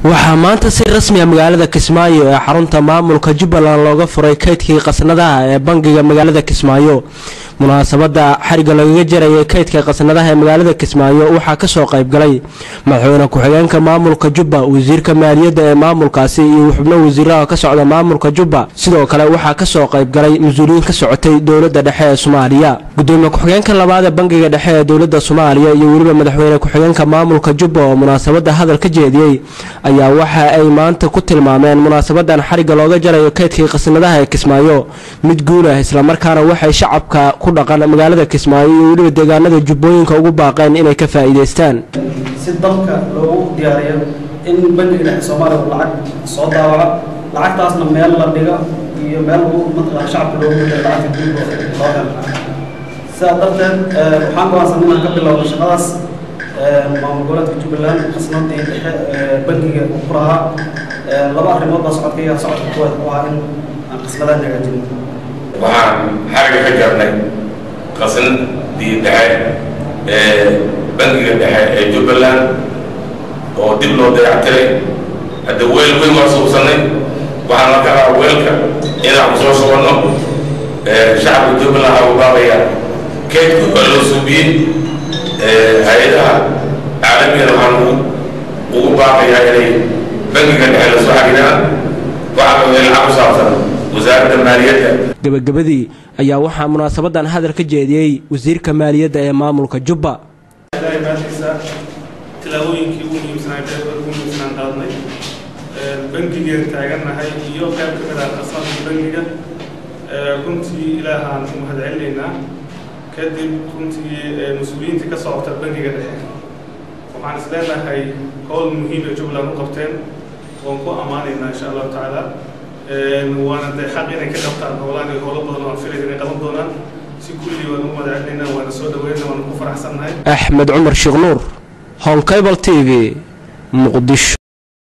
waxaa maanta si rasmi ah magaalada Kismaayo ee xarunta maamulka Jubbaland looga furay kaydkii qasnadaha ee bangiga magaalada Kismaayo. munaasabada xariga lagaga jaray kaydka qasnadaha ee magaalada Kismaayo waxaa ka soo qayb galay madaxweyne ku-xigeenka maamulka Jubba, wasiirka maaliyadda ee maamulkaasi iyo xubno wasiirada ka socda maamulka Jubba. sidoo kale waxaa ka soo qayb galay mas'uuliyiin ka socotay dawladda dhexe ee Soomaaliya. gudoomiye ku-xigeenka labaad ee bangiga dhexe ee dawladda Soomaaliya iyo waliba madaxweyne ku-xigeenka maamulka Jubba oo munaasabada hadal ka jeediyay ayaa waxa ay maanta ku tilmaameen munaasabadan xariga looga jaray kaydkii qasnadaha ee Kismaayo mid guul ah, isla markaana waxay shacabka ku dhaqan magaalada Kismaayo iyo waliba deegaanada Jubbooyinka ugu baaqeen inay ka faa'iideystaan si dalka loogu diyaariyo in bangiga Soomaaliya lacag soo daawaco lacagtaasna meel la dhigo iyo meel uu madqaad shacabka loogu diyaariyo lacag dib loo helo sababtan waxaan go'aansanay ka bilowdo shaqadaas maamul goboleedka Jubbaland qasnadii dhexe bangiga uu furaha laba arrimood baa socodka kuwaad waa in qasnadaha hagaajino waxaan xariga ka jarnay qasnadii dhexe bangiga dhexe ee Jubbaland oo dib loo dayactiray hadda weel weyn waa suubsanay waxaan la karaa weelka inaan soo soconno shacabka Jubbaland ugu baaqaya kaydka oo loo suubiyey hay'adaha caalamiga waxaan ugu baaqayaa inay bangiga dhexe la soo xariraan waxaa loo lacag u saabsan wasaaradda maaliyadda. gabagabadii ayaa waxaa munaasabadan hadal ka jeediyay wasiirka maaliyadda ee maamulka Jubba. tilaabooyinkii ugu muhiimsanaa qaadnay bangiga taaganahay iyo qayb ka mid ah qasnadii bangiga runtii ilaahaan u mahadcelinaynaa kadib runtii mas'uuliyiinta ka socota bangiga dhexe waxaan is leenahay howl muhiim ah Jubbaland u qabteen waan ku amaanaynaa insha Allah taala وانا حق إني كتبت عن هولان هولا بدنا نفرد إني قبض دونا سكولي ونوم دعنا ونسود وينا ونكفر أحسن هاي. أحمد عمر شغنور هون كيبل تي في مقدش.